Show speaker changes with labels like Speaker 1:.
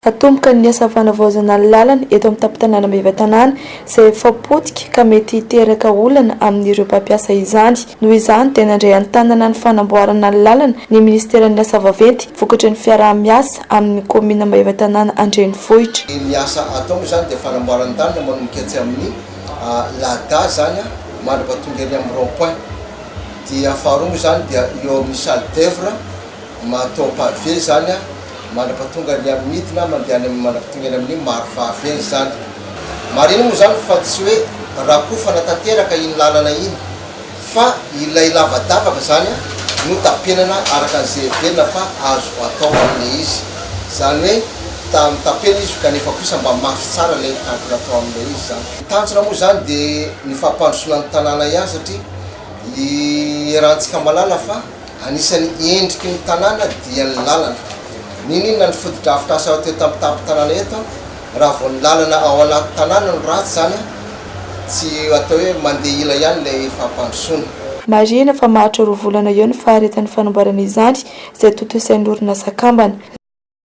Speaker 1: atomboka ny asa fanavaozana ny lalana eto amin'ny tampon-tanàna Bevatanana izay efa potika ka mety hiteraka olana amin'ireo mpampiasa izany. Noho izany dia nandray an-tanana ny fanamboarana ny lalana ny ministeran'ny asa vaventy vokatry ny fiaraha-miasa amin'ny komina Bevatanana Andrenivohitra.
Speaker 2: Ny asa atao izany dia fanamboarana ny lalana manomboka aty amin'ny lada zany mandrapatonga eny amin'ny rond-point. Dia faharoa izany dia eo amin'ny salle d'œuvre matao pavé zany mandrapatonga ny amin'ny midina mandeha mandrapatonga ny amin'ny marivavy eny zany. Marina moa zany fa tsy hoe rakofana tanteraka iny lalana iny fa ilay lavadavaka zany no tapenana araka an'izay velona fa azo atao amin'ilay izy. Zany hoe tapena izy kanefa kosa mba mafy tsara ilay tampona atao amin'ilay izy zany. Tanjona moa zany dia ny fampandrosoana ny tanàna ihany satria iarahantsika malala fa anisan'ny endriky ny tanàna dia ny lalana. Ninona ny fotodrafitra asa teo tampon tanàna eto raha vao ny lalana ao anaty tanàna no ratsy zany tsy atao hoe mandeha ila ihany ilay fampandrosoana.
Speaker 1: Marina fa mahatra roa volana eo ny faharetan'ny fanamboarana izany izay totoisain'ny orinasa Kambana.